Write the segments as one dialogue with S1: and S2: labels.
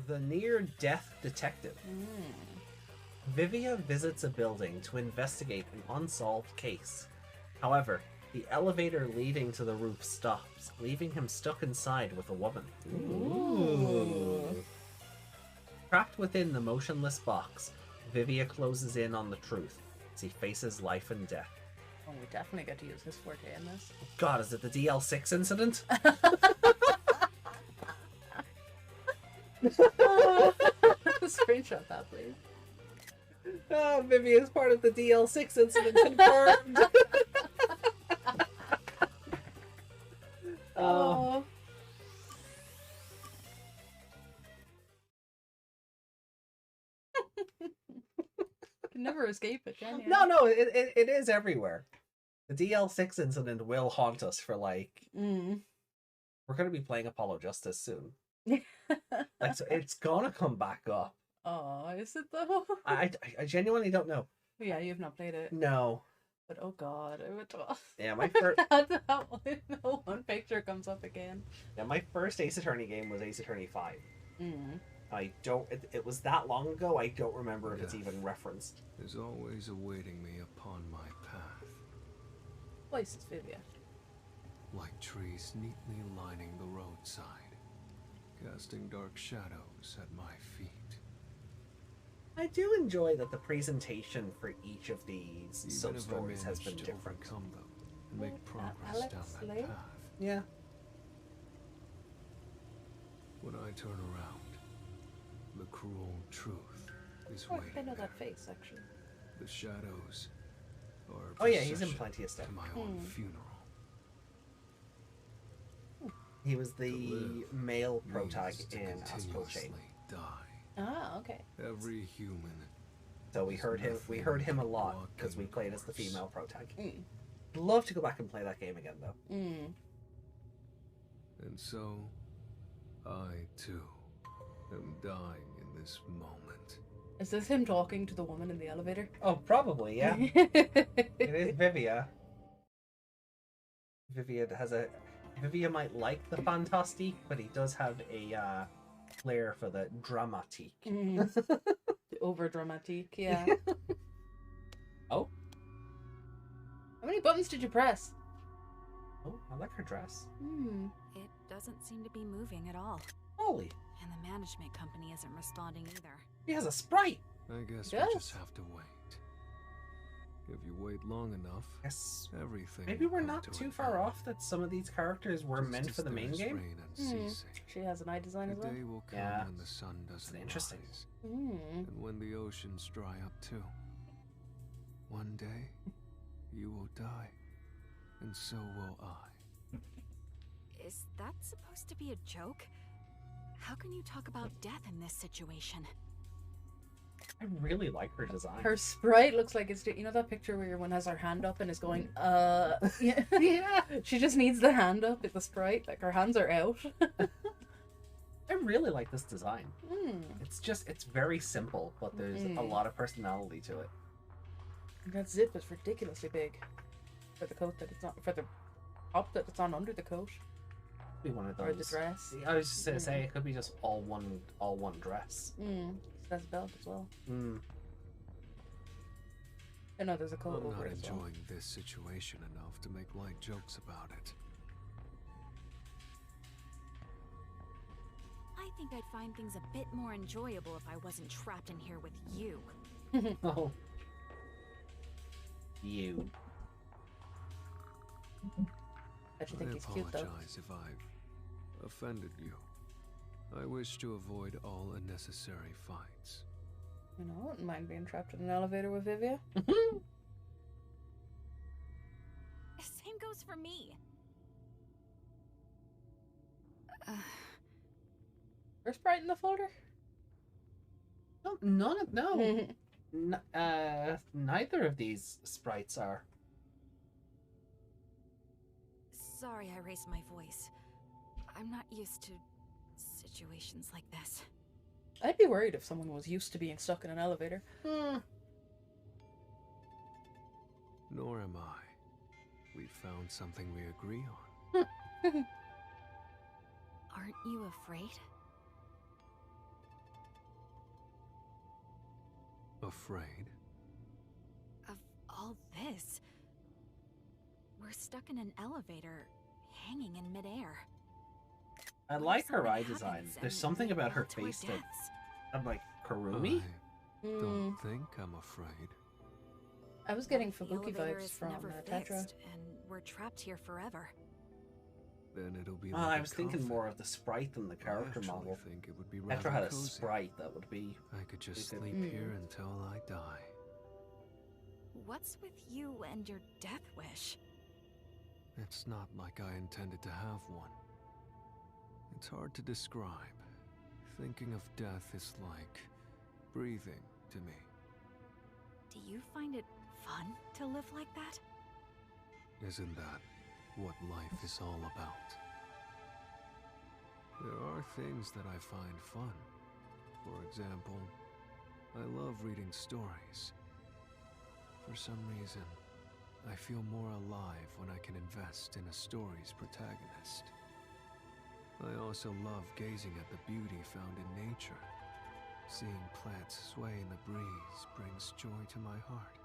S1: The near-death detective. Vivia visits a building to investigate an unsolved case. However, the elevator leading to the roof stops, leaving him stuck inside with a woman. Ooh. Trapped within the motionless box, Vivia closes in on the truth as he faces life and death.
S2: Oh, we definitely get to use his forte in this.
S1: God, is it the DL6 incident?
S2: Screenshot that, please.
S1: Oh, Vivia's part of the DL6 incident confirmed.
S2: Oh. Can never escape it, can you?
S1: No, it is everywhere. The DL6 incident will haunt us for like... We're going to be playing Apollo Justice soon. Like, so it's gonna come back up.
S2: Oh, is it though?
S1: I genuinely don't know.
S2: Yeah, you've not played it.
S1: No.
S2: But oh god, it would.
S1: Yeah, my first.
S2: One picture comes up again.
S1: Yeah, my first Ace Attorney game was Ace Attorney 5. I don't. It was that long ago. I don't remember if it's even referenced.
S3: Is always awaiting me upon my path.
S2: Place is Vivia.
S3: Like trees neatly lining the roadside, casting dark shadows at my feet.
S1: I do enjoy that the presentation for each of these sub-stories has been different.
S3: Overcome them and make progress down that path.
S1: Yeah.
S3: When I turn around, the cruel truth is waiting.
S2: I know that
S3: there.
S2: face, actually.
S3: The shadows are.
S1: Oh yeah, he's in plenty of stuff.
S3: To my own funeral.
S1: He was the male protag in Astral Chain.
S3: Die.
S2: Ah, okay.
S3: Every human.
S1: So we heard him a lot because we played as the female protag. Love to go back and play that game again though.
S3: And so, I too am dying in this moment.
S2: Is this him talking to the woman in the elevator?
S1: Oh, probably, yeah. It is Vivia. Vivia might like the fantastique, but he does have a flair for the dramatique.
S2: The over dramatique, yeah.
S1: Oh.
S2: How many buttons did you press?
S1: Oh, I like her dress.
S4: It doesn't seem to be moving at all.
S1: Holy.
S4: And the management company isn't responding either.
S1: He has a sprite.
S3: I guess we just have to wait. If you wait long enough, everything.
S1: Maybe we're not too far off that some of these characters were meant for the main game.
S2: She has an eye design as well.
S3: The day will come when the sun doesn't
S1: interesting.
S3: rise, and when the oceans dry up too. One day, you will die, and so will I.
S4: Is that supposed to be a joke? How can you talk about death in this situation?
S1: I really like her design.
S2: Her sprite looks like it's, you know that picture where one has her hand up and is going, yeah. Yeah. She just needs the hand up at the sprite, like her hands are out.
S1: I really like this design. It's very simple, but there's a lot of personality to it.
S2: That zip is ridiculously big for the coat that it's on, for the top that it's on under the coat.
S1: Be one of those.
S2: Or the dress.
S1: I was just gonna say it could be just all one dress.
S2: It has a belt as well. I know there's a coat over it as well.
S3: I'm not enjoying this situation enough to make light jokes about it.
S4: I think I'd find things a bit more enjoyable if I wasn't trapped in here with you.
S1: Oh. You.
S2: I think he's cute though.
S3: I apologize if I've offended you. I wish to avoid all unnecessary fights.
S2: You know, I wouldn't mind being trapped in an elevator with Vivia.
S4: Same goes for me.
S2: First sprite in the folder?
S1: No. Neither of these sprites are.
S4: Sorry I raised my voice. I'm not used to situations like this.
S2: I'd be worried if someone was used to being stuck in an elevator.
S3: Nor am I. We found something we agree on.
S4: Aren't you afraid?
S3: Afraid?
S4: Of all this? We're stuck in an elevator, hanging in midair.
S1: I like her eye design. There's something about her face that I'm like, Kurumi?
S3: I don't think I'm afraid.
S2: I was getting
S4: The
S2: Fubuki
S4: elevator
S2: vibes
S4: is
S2: from
S4: never
S2: Tetra.
S4: fixed, and we're trapped here forever.
S3: Then it'll be
S1: Oh,
S3: like
S1: I
S3: a
S1: was thinking
S3: coffin.
S1: more of the sprite than the character
S3: I actually
S1: model.
S3: think it would be rather
S1: Tetra had a
S3: cozy.
S1: sprite that would be...
S3: I could just
S1: You could-
S3: sleep here until I die.
S4: What's with you and your death wish?
S3: It's not like I intended to have one. It's hard to describe. Thinking of death is like breathing to me.
S4: Do you find it fun to live like that?
S3: Isn't that what life is all about? There are things that I find fun. For example, I love reading stories. For some reason, I feel more alive when I can invest in a story's protagonist. I also love gazing at the beauty found in nature. Seeing plants sway in the breeze brings joy to my heart.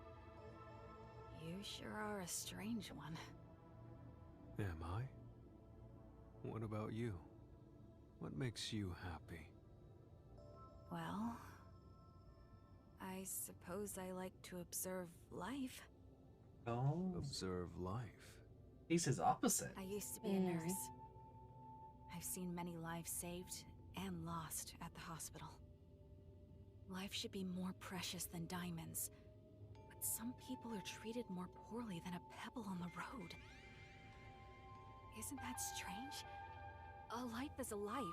S4: You sure are a strange one.
S3: Am I? What about you? What makes you happy?
S4: Well, I suppose I like to observe life.
S1: Oh,
S3: Observe life.
S1: he's his opposite.
S4: I used to be a nurse. I've seen many lives saved and lost at the hospital. Life should be more precious than diamonds, but some people are treated more poorly than a pebble on the road. Isn't that strange? A life is a life,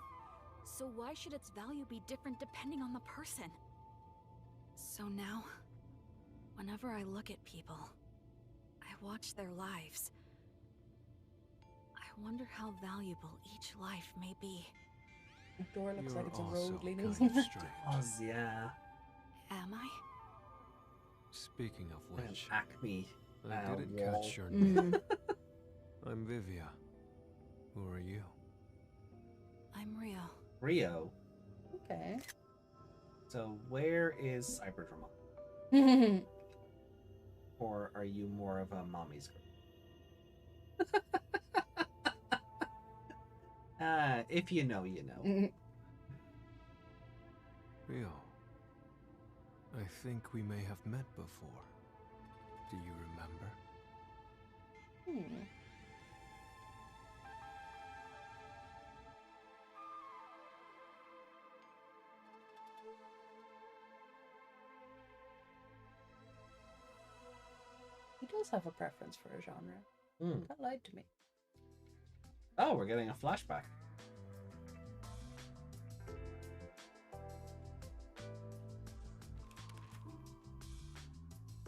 S4: so why should its value be different depending on the person? So now, whenever I look at people, I watch their lives. I wonder how valuable each life may be.
S2: The door looks
S3: You're
S2: like it's a
S3: also
S2: road leading.
S3: kind of strange.
S1: Oh, yeah.
S4: Am I?
S3: Speaking of
S1: An
S3: which,
S1: Acme.
S3: I didn't
S1: wall.
S3: catch your name.
S2: Mm.
S3: I'm Vivia. Who are you?
S4: I'm Rio.
S1: Rio.
S2: Okay.
S1: So where is Cyberdroma? Or are you more of a mommy's girl? If you know, you know.
S3: Rio. I think we may have met before. Do you remember?
S2: He does have a preference for a genre.
S1: Hmm.
S2: That lied to me.
S1: Oh, we're getting a flashback.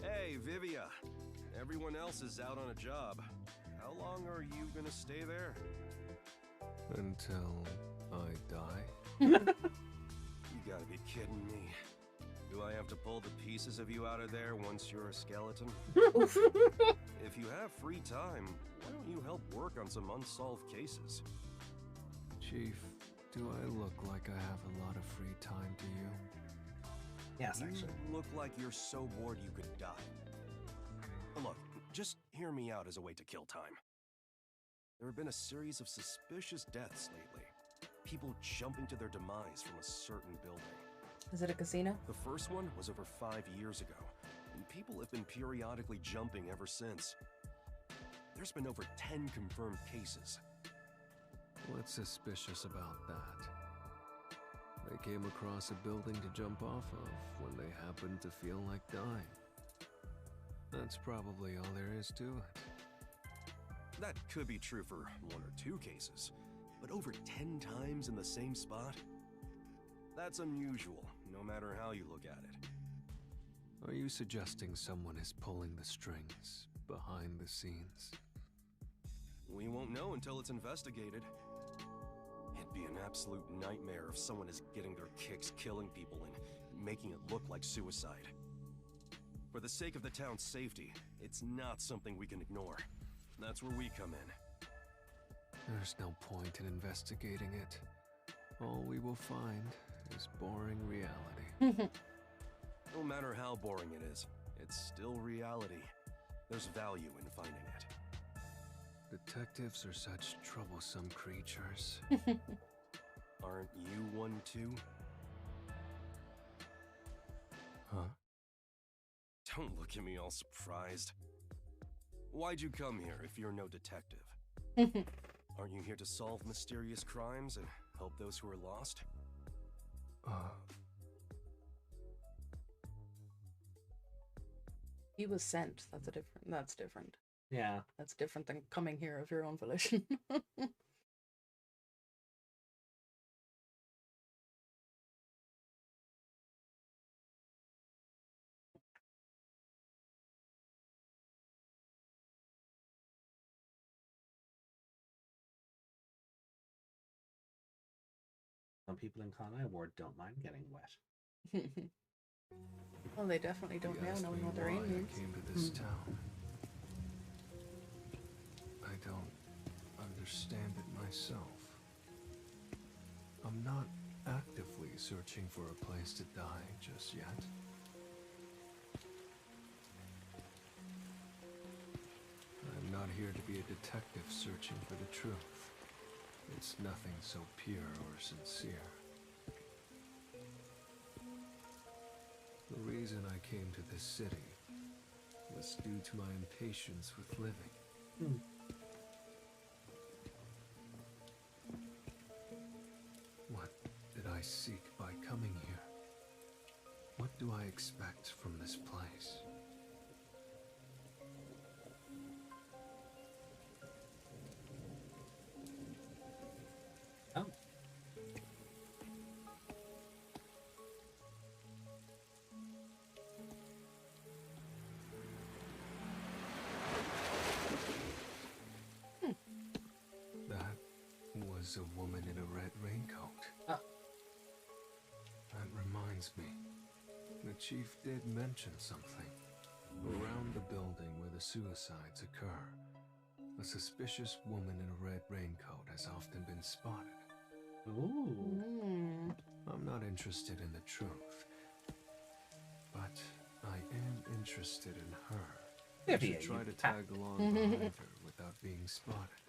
S5: Hey, Vivia. Everyone else is out on a job. How long are you gonna stay there?
S3: Until I die?
S5: You gotta be kidding me. Do I have to pull the pieces of you out of there once you're a skeleton? If you have free time, why don't you help work on some unsolved cases?
S3: Chief, do I look like I have a lot of free time to you?
S1: Yes,
S5: You
S1: actually.
S5: look like you're so bored you could die. Look, just hear me out as a way to kill time. There have been a series of suspicious deaths lately. People jumping to their demise from a certain building.
S2: Is it a casino?
S5: The first one was over 5 years ago, and people have been periodically jumping ever since. There's been over 10 confirmed cases.
S3: What's suspicious about that? They came across a building to jump off of when they happened to feel like dying. That's probably all there is to it.
S5: That could be true for 1 or 2 cases, but over 10 times in the same spot? That's unusual, no matter how you look at it.
S3: Are you suggesting someone is pulling the strings behind the scenes?
S5: We won't know until it's investigated. It'd be an absolute nightmare if someone is getting their kicks killing people and making it look like suicide. For the sake of the town's safety, it's not something we can ignore. That's where we come in.
S3: There's no point in investigating it. All we will find is boring reality.
S5: No matter how boring it is, it's still reality. There's value in finding it.
S3: Detectives are such troublesome creatures.
S5: Aren't you one too?
S3: Huh?
S5: Don't look at me all surprised. Why'd you come here if you're no detective? Aren't you here to solve mysterious crimes and help those who are lost?
S2: He was sent. That's different.
S1: Yeah.
S2: That's different than coming here of your own volition.
S1: Some people in Conai Ward don't mind getting wet.
S2: Well, they definitely don't
S3: You
S2: now,
S3: asked
S2: knowing
S3: me
S2: what their
S3: why
S2: aim means.
S3: I came to this town. I don't understand it myself. I'm not actively searching for a place to die just yet. I'm not here to be a detective searching for the truth. It's nothing so pure or sincere. The reason I came to this city was due to my impatience with living. What did I seek by coming here? What do I expect from this place?
S1: Oh.
S3: That was a woman in a red raincoat.
S1: Oh.
S3: That reminds me. The chief did mention something. Around the building where the suicides occur, a suspicious woman in a red raincoat has often been spotted.
S1: Ooh.
S3: I'm not interested in the truth, but I am interested in her. I
S1: Maybe
S3: should try
S1: you
S3: to
S1: ha-
S3: tag along behind her without being spotted.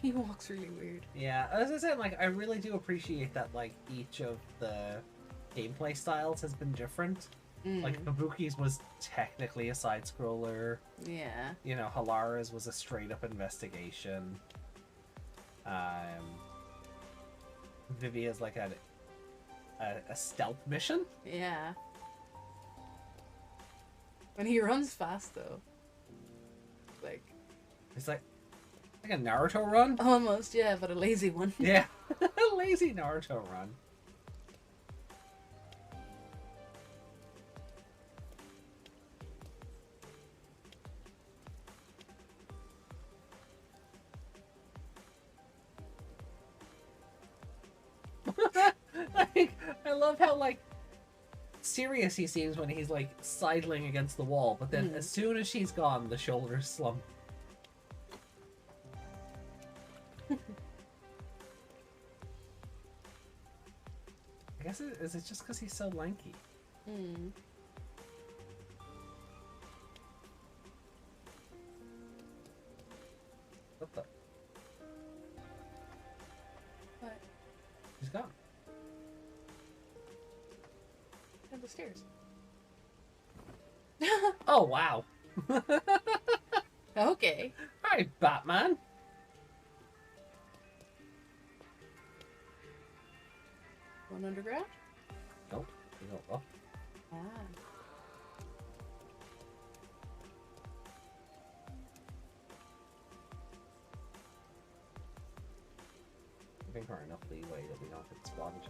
S2: He walks really weird.
S1: Yeah, as I said, like, I really do appreciate that, like, each of the gameplay styles has been different. Like, Kabuki's was technically a side-scroller.
S2: Yeah.
S1: You know, Halara's was a straight-up investigation. Vivia's like a stealth mission.
S2: Yeah. When he runs fast, though. Like...
S1: It's like a Naruto run.
S2: Almost, yeah, but a lazy one.
S1: Yeah, a lazy Naruto run. I love how, like, serious he seems when he's, like, sidling against the wall, but then as soon as she's gone, the shoulders slump. I guess is it just because he's so lanky? What the?
S2: What?
S1: He's gone.
S2: Down the stairs.
S1: Oh, wow.
S2: Okay.
S1: Hi, Batman.
S2: Going underground?
S1: Nope. You go up.
S2: Ah.
S1: Giving her enough leeway that we don't get spotted.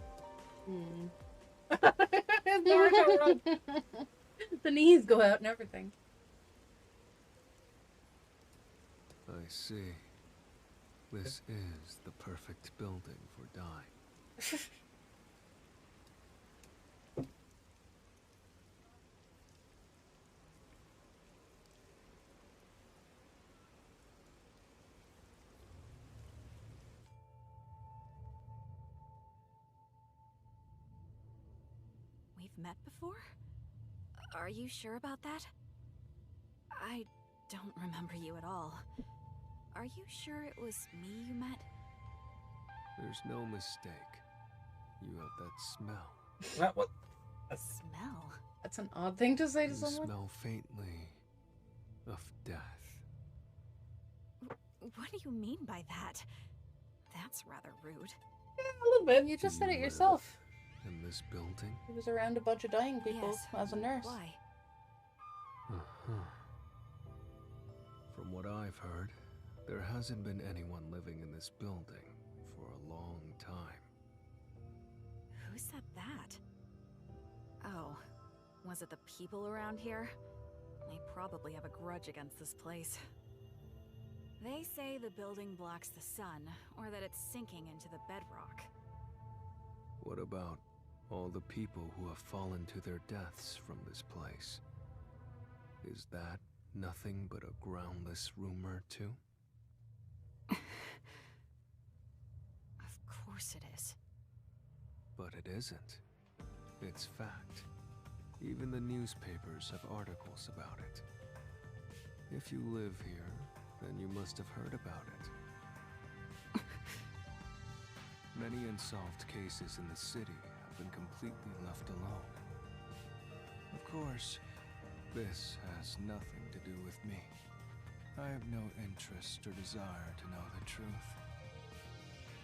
S2: The knees go out and everything.
S3: I see. This is the perfect building for Dai.
S4: We've met before? Are you sure about that? I don't remember you at all. Are you sure it was me you met?
S3: There's no mistake. You have that smell.
S1: What?
S4: Smell?
S2: That's an odd thing to say to
S3: You
S2: someone.
S3: smell faintly of death.
S4: What do you mean by that? That's rather rude.
S2: Yeah, a little bit. You just said it
S3: You
S2: yourself.
S3: live in this building?
S2: He was around a bunch of dying people
S4: Yes.
S2: as a nurse.
S4: Why?
S3: Uh-huh. From what I've heard, there hasn't been anyone living in this building for a long time.
S4: Who said that? Oh, was it the people around here? They probably have a grudge against this place. They say the building blocks the sun, or that it's sinking into the bedrock.
S3: What about all the people who have fallen to their deaths from this place? Is that nothing but a groundless rumor, too?
S4: Of course it is.
S3: But it isn't. It's fact. Even the newspapers have articles about it. If you live here, then you must have heard about it. Many unsolved cases in the city have been completely left alone. Of course, this has nothing to do with me. I have no interest or desire to know the truth.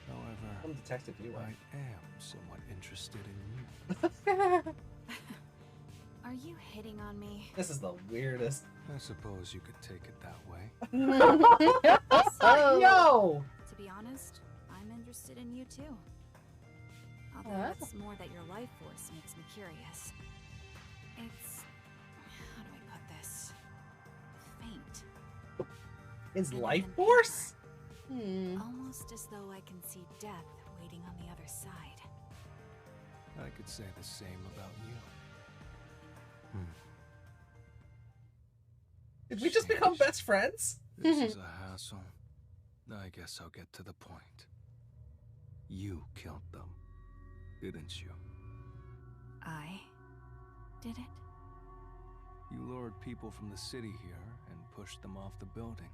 S3: However,
S1: I'm Detective Yuma.
S3: I am somewhat interested in you.
S4: Are you hitting on me?
S1: This is the weirdest.
S3: I suppose you could take it that way.
S1: Yo!
S4: To be honest, I'm interested in you too. Although
S2: Huh?
S4: it's more that your life force makes me curious. It's... how do I put this? Faint.
S1: His
S4: And
S1: life
S4: even
S1: force?
S4: Almost as though I can see death waiting on the other side.
S3: I could say the same about you.
S1: Did we just become best friends?
S3: This is a hassle. I guess I'll get to the point. You killed them, didn't you?
S4: I did it?
S3: You lured people from the city here and pushed them off the building,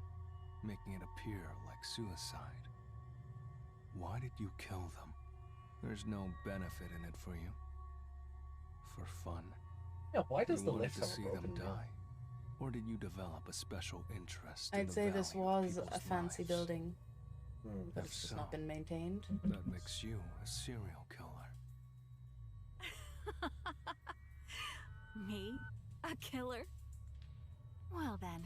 S3: making it appear like suicide. Why did you kill them? There's no benefit in it for you. For fun.
S1: Yeah, why does
S3: You
S1: the
S3: wanted
S1: lift
S3: to
S1: have a
S3: see them
S1: broken nail?
S3: die? Or did you develop a special interest in
S2: I'd
S3: the
S2: say this
S3: value of
S2: was a
S3: people's
S2: fancy
S3: lives?
S2: building, but
S3: If
S2: it's just
S3: so,
S2: not been maintained.
S3: that makes you a serial killer.
S4: Me? A killer? Well then,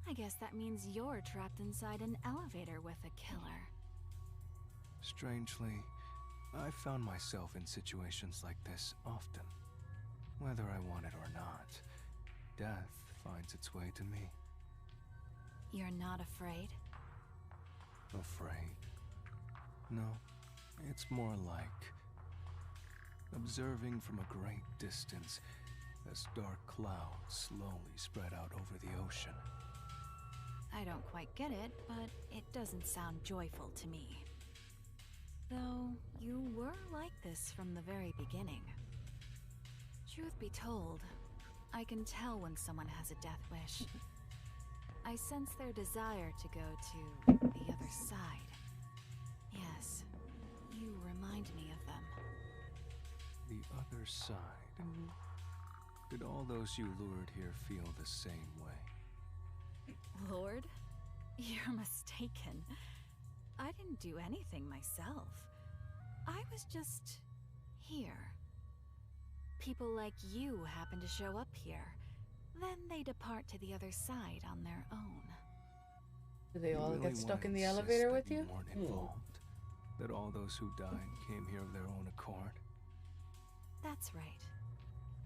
S4: I guess that means you're trapped inside an elevator with a killer.
S3: Strangely, I found myself in situations like this often. Whether I want it or not, death finds its way to me.
S4: You're not afraid?
S3: Afraid? No, it's more like observing from a great distance as dark clouds slowly spread out over the ocean.
S4: I don't quite get it, but it doesn't sound joyful to me. Though, you were like this from the very beginning. Truth be told, I can tell when someone has a death wish. I sense their desire to go to the other side. Yes, you remind me of them.
S3: The other side. Did all those you lured here feel the same way?
S4: Lord? You're mistaken. I didn't do anything myself. I was just here. people like you happen to show up here, then they depart to the other side on their own.
S2: Do they
S3: You
S2: all
S3: really
S2: get stuck
S3: wanna
S2: in the
S3: insist
S2: elevator
S3: that
S2: with you?
S3: weren't involved? That all those who died came here of their own accord?
S4: That's right.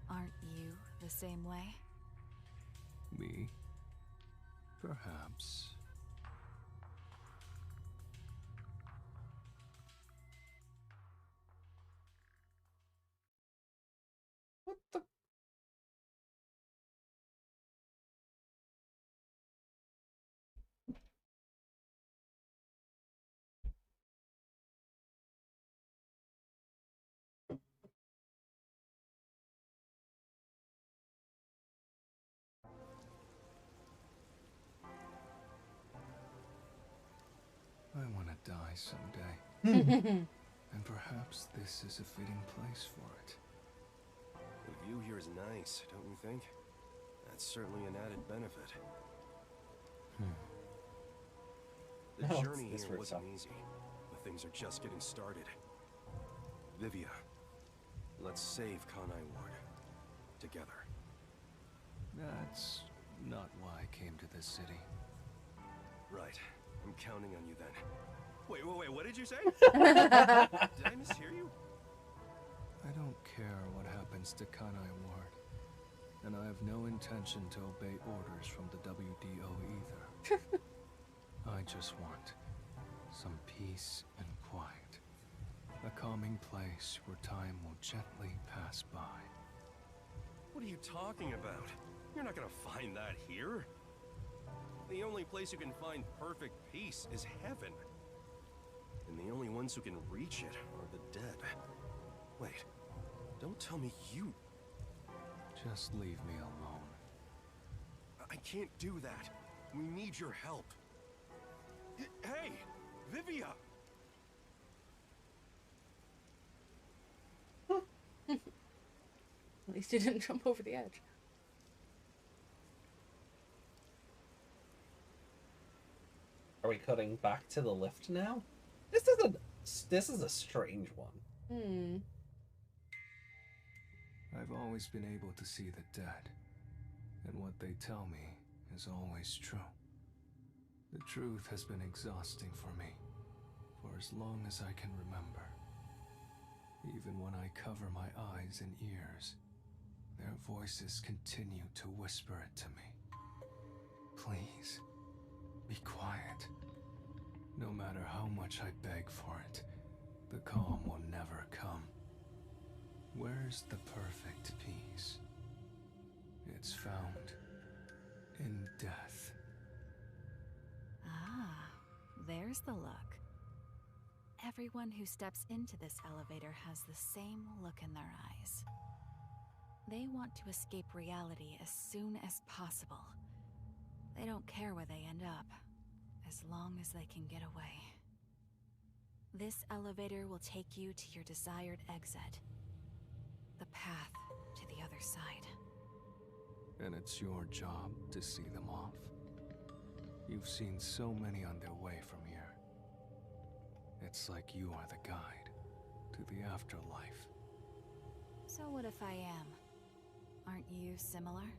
S4: Aren't you the same way?
S3: Me? Perhaps.
S1: What the?
S3: I want to die someday. And perhaps this is a fitting place for it.
S5: The view here is nice, don't you think? That's certainly an added benefit. The
S1: Oh,
S5: journey
S1: this
S5: here
S1: roof's
S5: wasn't
S1: up.
S5: easy, but things are just getting started. Vivia, let's save Kanai Ward. Together.
S3: That's not why I came to this city.
S5: Right. I'm counting on you then. Wait, what did you say? Did I mishear you?
S3: I don't care what happens to Kanai Ward. And I have no intention to obey orders from the WDO either. I just want some peace and quiet. A calming place where time will gently pass by.
S5: What are you talking about? You're not gonna find that here. The only place you can find perfect peace is heaven. And the only ones who can reach it are the dead. Wait, don't tell me you...
S3: Just leave me alone.
S5: I can't do that. We need your help. Hey, Vivia!
S2: At least he didn't jump over the edge.
S1: Are we cutting back to the lift now? This is a strange one.
S3: I've always been able to see the dead, and what they tell me is always true. The truth has been exhausting for me, for as long as I can remember. Even when I cover my eyes and ears, their voices continue to whisper it to me. Please, be quiet. No matter how much I beg for it, the calm will never come. Where's the perfect peace? It's found in death.
S4: Ah, there's the look. Everyone who steps into this elevator has the same look in their eyes. They want to escape reality as soon as possible. They don't care where they end up, as long as they can get away. This elevator will take you to your desired exit. The path to the other side.
S3: And it's your job to see them off. You've seen so many on their way from here. It's like you are the guide to the afterlife.
S4: So what if I am? Aren't you similar?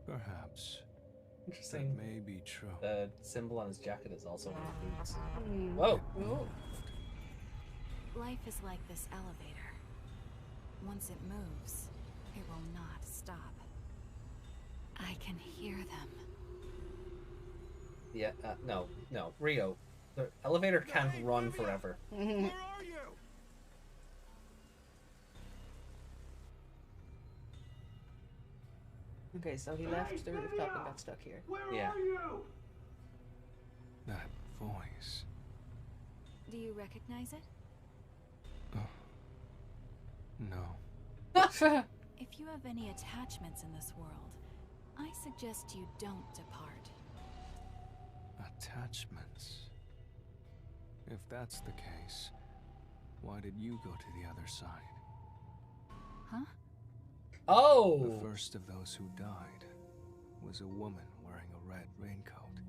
S3: Perhaps.
S1: Interesting.
S3: That may be true.
S1: The symbol on his jacket is also in boots. Whoa!
S4: Life is like this elevator. Once it moves, it will not stop. I can hear them.
S1: Yeah, no, Rio. The elevator can't run forever.
S5: Where are you?
S2: Okay, so he left the rooftop and got stuck here.
S1: Yeah.
S3: That voice.
S4: Do you recognize it?
S3: No.
S4: If you have any attachments in this world, I suggest you don't depart.
S3: Attachments. If that's the case, why did you go to the other side?
S4: Huh?
S1: Oh!
S3: The first of those who died was a woman wearing a red raincoat.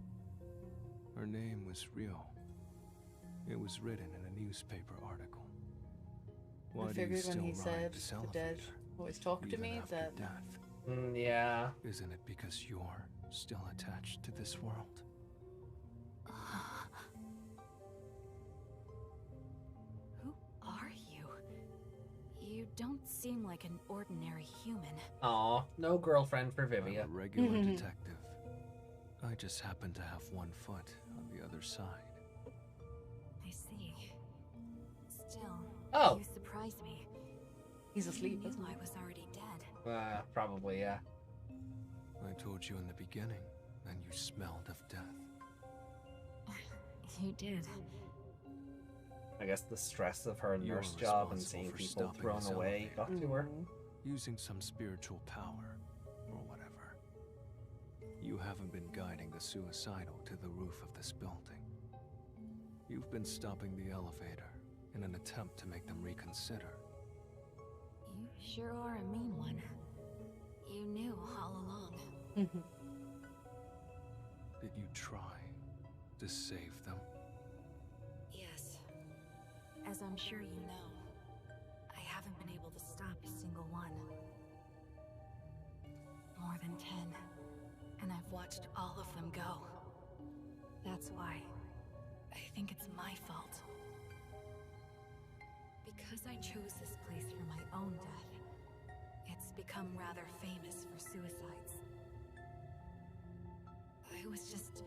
S3: Her name was Rio. It was written in a newspaper article. Why
S2: I
S3: do you
S2: figured when
S3: still
S2: he
S3: ride
S2: said
S3: this
S2: the
S3: elevator,
S2: dead always talk to
S3: even
S2: me,
S3: after
S2: that
S3: death?
S1: Yeah.
S3: Isn't it because you're still attached to this world?
S4: Who are you? You don't seem like an ordinary human.
S1: Aw, no girlfriend for
S3: I'm
S1: Vivia.
S3: a regular detective. I just happen to have one foot on the other side.
S4: I see. Still,
S1: Oh.
S4: you surprise me.
S2: he's asleep,
S4: I
S2: isn't
S4: knew
S2: he?
S4: I was already dead.
S1: Probably, yeah.
S3: I told you in the beginning, and you smelled of death.
S4: You did.
S1: I guess the stress of her
S3: You're
S1: nurse job and
S3: responsible
S1: seeing
S3: for
S1: people
S3: stopping
S1: thrown
S3: this
S1: away got to her.
S3: Using some spiritual power, or whatever. You haven't been guiding the suicidal to the roof of this building. You've been stopping the elevator in an attempt to make them reconsider.
S4: You sure are a mean one. You knew all along.
S3: Did you try to save them?
S4: Yes. As I'm sure you know, I haven't been able to stop a single one. More than 10. And I've watched all of them go. That's why I think it's my fault. Because I chose this place for my own death, it's become rather famous for suicides. I was just...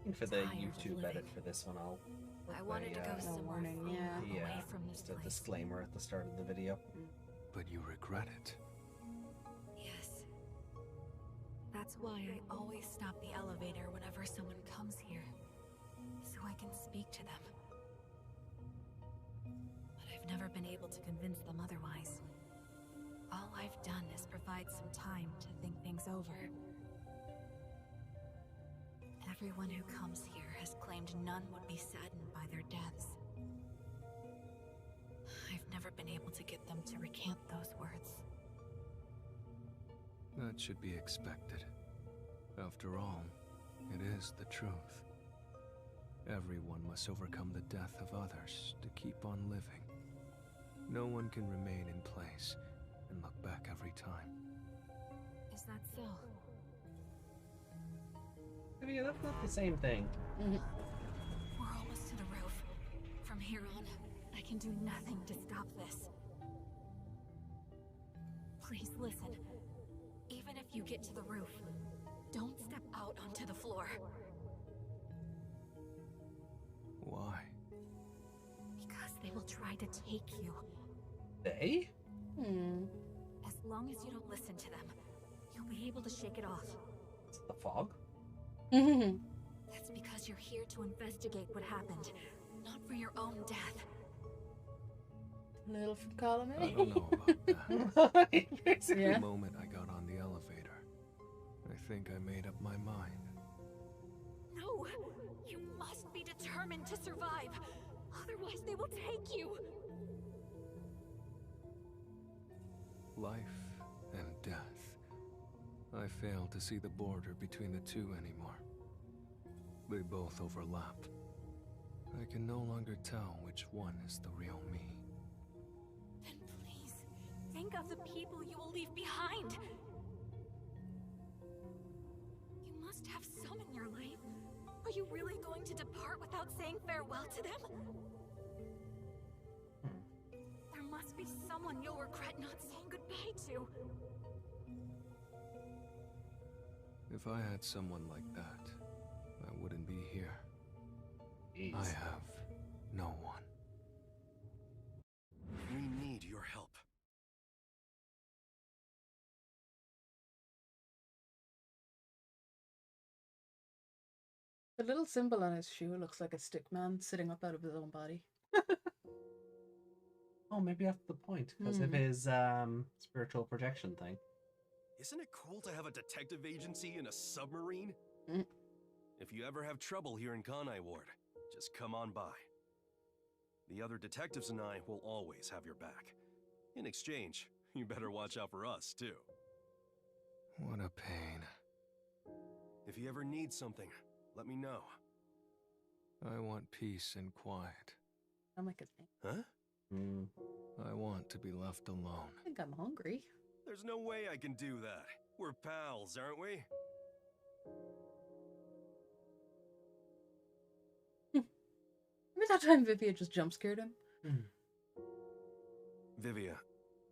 S1: And for the
S4: tired of
S1: YouTube
S4: living.
S1: edit for this one, I'll put
S4: I wanted to go
S1: the,
S4: somewhere
S2: warning,
S4: far
S2: yeah.
S4: away from this
S1: just a
S4: place.
S1: disclaimer at the start of the video.
S3: But you regret it.
S4: Yes. That's why I always stop the elevator whenever someone comes here, so I can speak to them. But I've never been able to convince them otherwise. All I've done is provide some time to think things over. Everyone who comes here has claimed none would be saddened by their deaths. I've never been able to get them to recant those words.
S3: That should be expected. After all, it is the truth. Everyone must overcome the death of others to keep on living. No one can remain in place and look back every time.
S4: Is that so?
S1: Vivia, that's not the same thing.
S4: We're almost to the roof. From here on, I can do nothing to stop this. Please listen. Even if you get to the roof, don't step out onto the floor.
S3: Why?
S4: Because they will try to take you.
S1: They?
S4: As long as you don't listen to them, you'll be able to shake it off.
S1: It's the fog?
S4: That's because you're here to investigate what happened, not for your own death.
S2: Little from column
S3: I
S2: A.
S3: don't know about that.
S1: Basically.
S3: The moment I got on the elevator, I think I made up my mind.
S4: No! You must be determined to survive. Otherwise they will take you.
S3: Life and death. I fail to see the border between the two anymore. They both overlap. I can no longer tell which one is the real me.
S4: Then please, think of the people you will leave behind. You must have some in your life. Are you really going to depart without saying farewell to them? There must be someone you'll regret not saying goodbye to.
S3: If I had someone like that, I wouldn't be here.
S1: Jeez.
S3: I have no one.
S5: We need your help.
S2: The little symbol on his shoe looks like a stick man sitting up out of his own body.
S1: Oh, maybe that's the point, because of his spiritual projection thing.
S5: Isn't it cool to have a detective agency in a submarine?
S2: Mm.
S5: If you ever have trouble here in Kanai Ward, just come on by. The other detectives and I will always have your back. In exchange, you better watch out for us, too.
S3: What a pain.
S5: If you ever need something, let me know.
S3: I want peace and quiet.
S2: I'm like a thing.
S5: Huh?
S1: Mm.
S3: I want to be left alone.
S2: I think I'm hungry.
S5: There's no way I can do that. We're pals, aren't we?
S2: Remember that time Vivia just jump scared him?
S5: Vivia,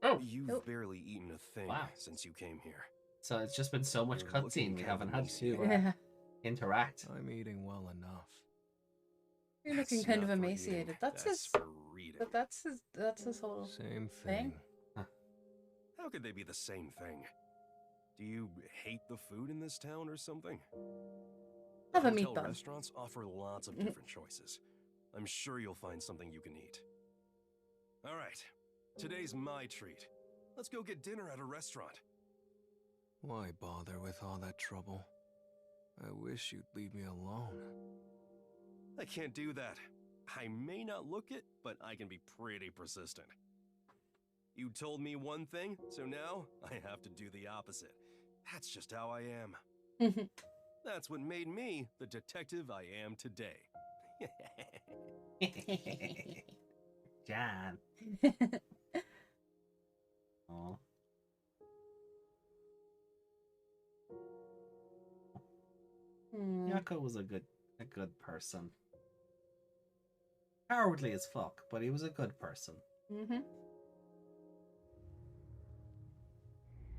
S1: Oh,
S5: you've barely eaten a thing
S1: Wow.
S5: since you came here.
S1: so it's just been so much
S5: You're
S1: cutscene
S5: looking
S1: we
S5: kind
S1: haven't
S5: of
S1: had to
S2: Yeah.
S1: interact.
S3: I'm eating well enough.
S2: You're looking
S5: That's
S2: kind of
S5: not for
S2: emaciated.
S5: eating,
S2: That's his
S5: for reading.
S2: but that's his whole
S3: Same
S2: Thing?
S3: thing.
S5: How could they be the same thing? Do you hate the food in this town or something?
S2: Have a
S5: Hotel
S2: meat bun.
S5: restaurants offer lots of different choices. I'm sure you'll find something you can eat. All right, today's my treat. Let's go get dinner at a restaurant.
S3: Why bother with all that trouble? I wish you'd leave me alone.
S5: I can't do that. I may not look it, but I can be pretty persistent. You told me one thing, so now I have to do the opposite. That's just how I am. That's what made me the detective I am today.
S1: John. Aw. Yako was a good person. Cowardly as fuck, but he was a good person.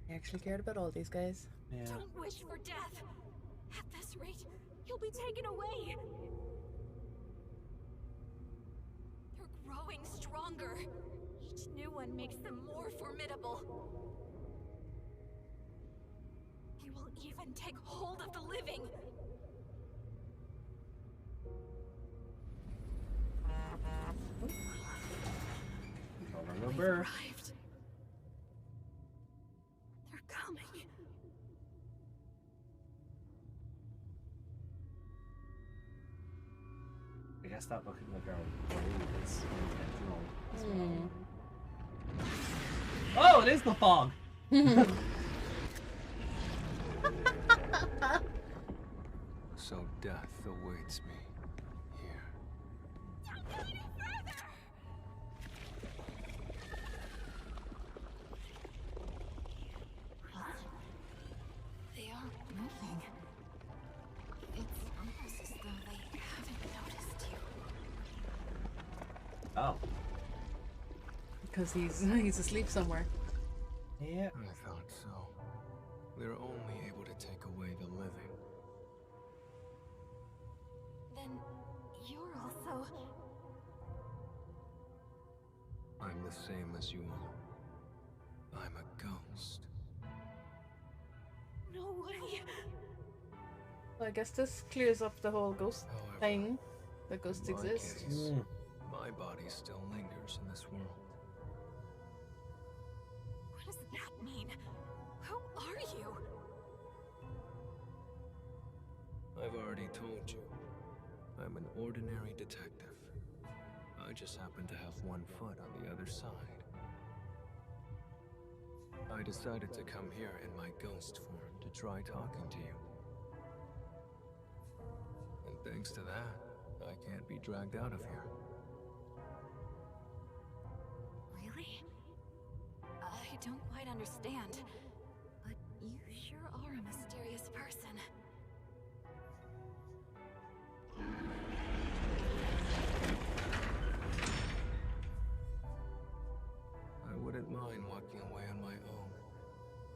S2: He actually cared about all these guys.
S1: Yeah.
S4: Don't wish for death. At this rate, you'll be taken away. They're growing stronger. Each new one makes them more formidable. They will even take hold of the living.
S1: Controlling
S4: We've
S1: bird.
S4: arrived. They're coming.
S1: I guess that looking like our brain is intentional as well. Oh, it is the fog!
S3: So death awaits me here.
S4: Don't go any further! They aren't moving. It's almost as though they haven't noticed you.
S1: Oh.
S2: Because he's asleep somewhere.
S1: Yeah.
S3: I thought so. They're only able to take away the living.
S4: Then you're also...
S3: I'm the same as you all. I'm a ghost.
S4: No way!
S2: Well, I guess this clears up the whole ghost
S3: However,
S2: thing. That ghosts
S3: in my
S2: exist.
S3: case, my body still lingers in this world.
S4: What does that mean? Who are you?
S3: I've already told you. I'm an ordinary detective. I just happen to have one foot on the other side. I decided to come here in my ghost form to try talking to you. And thanks to that, I can't be dragged out of here.
S4: Really? I don't quite understand. But you sure are a mysterious person.
S3: I wouldn't mind walking away on my own,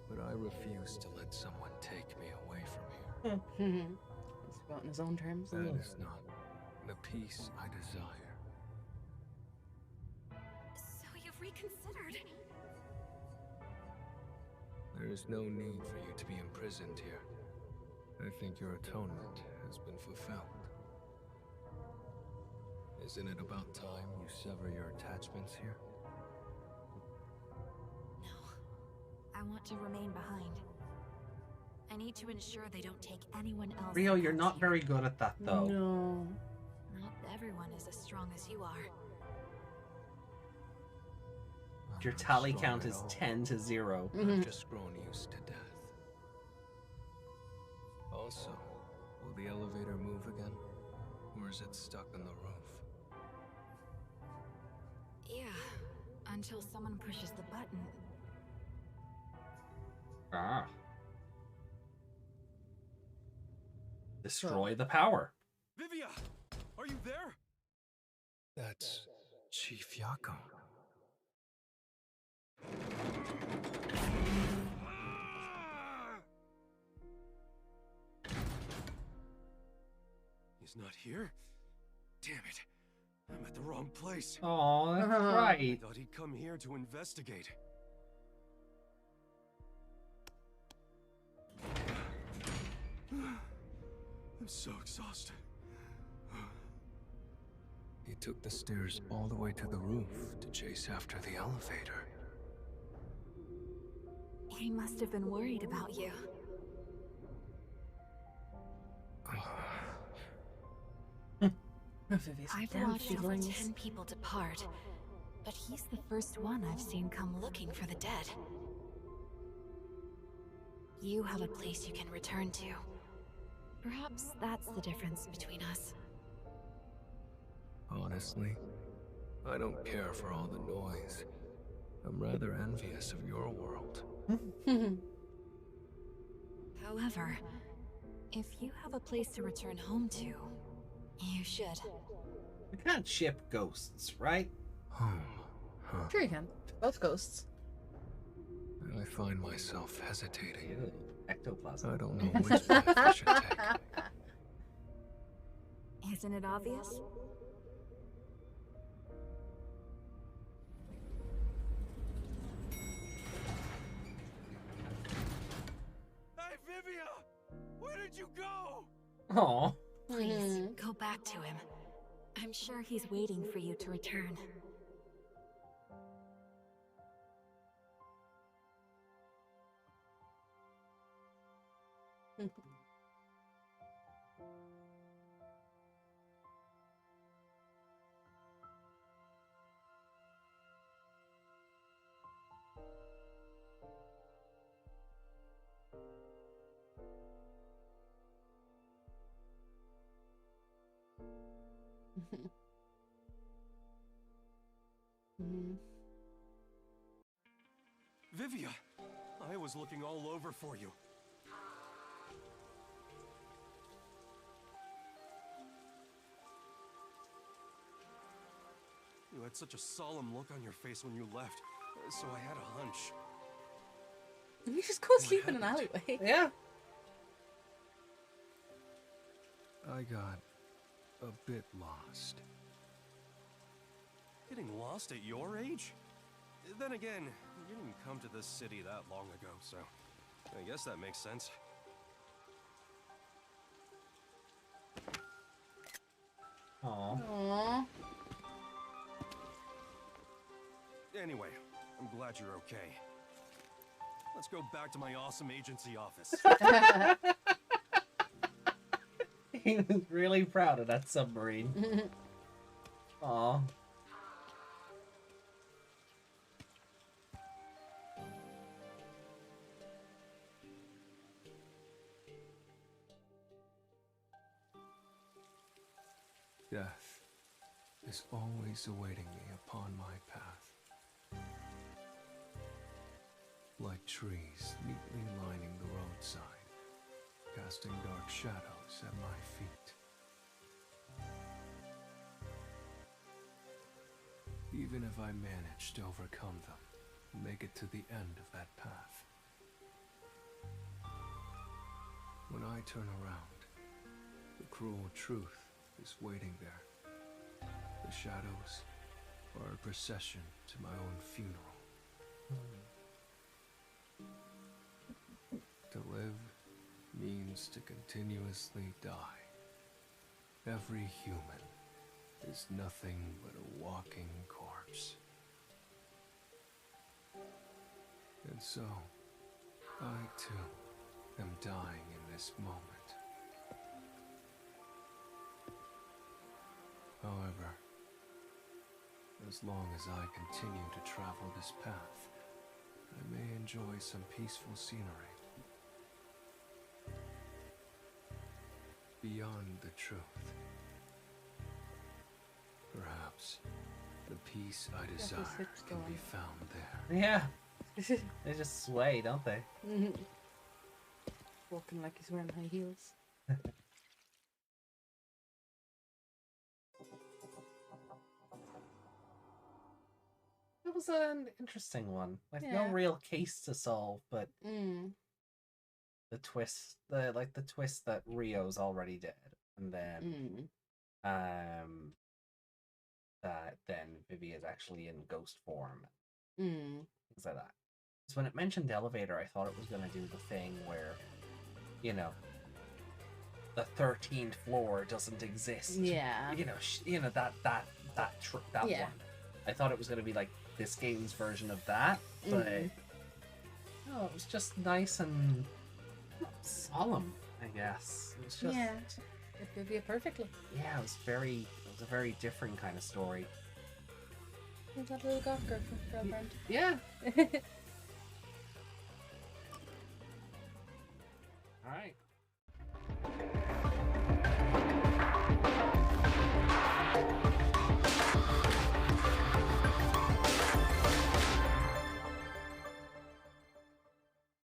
S3: but I refuse to let someone take me away from here.
S2: He's got on his own terms.
S3: That is not the peace I desire.
S4: So you've reconsidered?
S3: There is no need for you to be imprisoned here. I think your atonement has been fulfilled. Isn't it about time you sever your attachments here?
S4: No. I want to remain behind. I need to ensure they don't take anyone else.
S1: Rio, you're
S4: out
S1: not
S4: here.
S1: very good at that though.
S2: No.
S4: Not everyone is as strong as you are.
S3: I'm
S1: Your
S3: not
S1: tally
S3: strong
S1: count
S3: at
S1: is
S3: all.
S1: 10 to 0.
S3: I've just grown used to death. Also, will the elevator move again? Or is it stuck on the roof?
S4: Yeah, Until someone pushes the button.
S1: Ah. Destroy the power.
S5: Vivia! Are you there?
S3: That's Chief Yako.
S5: He's not here? Damn it. I'm at the wrong place.
S1: Oh, that's
S5: I
S1: right.
S5: thought he'd come here to investigate. I'm so exhausted.
S3: He took the stairs all the way to the roof to chase after the elevator.
S4: He must have been worried about you. I've watched over 10 people depart, but he's the first one I've seen come looking for the dead. You have a place you can return to. Perhaps that's the difference between us.
S3: Honestly, I don't care for all the noise. I'm rather envious of your world.
S4: However, if you have a place to return home to, you should.
S1: We can't ship ghosts, right?
S3: Home, huh?
S2: Sure you can. Both ghosts.
S3: I find myself hesitating.
S1: Ew, ectoplasm.
S3: I don't know which path I should take.
S4: Isn't it obvious?
S5: Hey, Vivia! Where did you go?
S1: Aw.
S4: Please, go back to him. I'm sure he's waiting for you to return.
S5: Vivia! I was looking all over for you. You had such a solemn look on your face when you left, so I had a hunch.
S2: You just go sleep in an alleyway.
S1: Yeah.
S3: I got a bit lost.
S5: Getting lost at your age? Then again, you didn't come to this city that long ago, so I guess that makes sense.
S1: Aw.
S2: Aww.
S5: Anyway, I'm glad you're okay. Let's go back to my awesome agency office.
S1: He was really proud of that submarine. Aw.
S3: Death is always awaiting me upon my path. Like trees neatly lining the roadside, casting dark shadows at my feet. Even if I manage to overcome them, make it to the end of that path. When I turn around, the cruel truth is waiting there. The shadows are a procession to my own funeral. To live means to continuously die. Every human is nothing but a walking corpse. And so, I too am dying in this moment. However, as long as I continue to travel this path, I may enjoy some peaceful scenery. Beyond the truth. Perhaps The peace I
S2: his
S3: desire
S2: hips
S3: can be
S2: going.
S3: found there.
S1: Yeah, they just sway, don't they?
S2: Walking like he's wearing high heels.
S1: It was an interesting one. Like no
S2: Yeah.
S1: real case to solve, but
S2: Mm.
S1: the twist, the twist that Rio's already dead, and then that then Vivi is actually in ghost form, things like that. Because when it mentioned elevator, I thought it was gonna do the thing where, you know, the 13th floor doesn't exist.
S2: Yeah.
S1: You know that
S2: Yeah.
S1: one. I thought it was gonna be like this game's version of that, but no, it was just nice and solemn, I guess. It was just
S2: Yeah. It could be perfectly.
S1: yeah, it was a very different kind of story.
S2: Is that a little goth girl girlfriend?
S1: Yeah.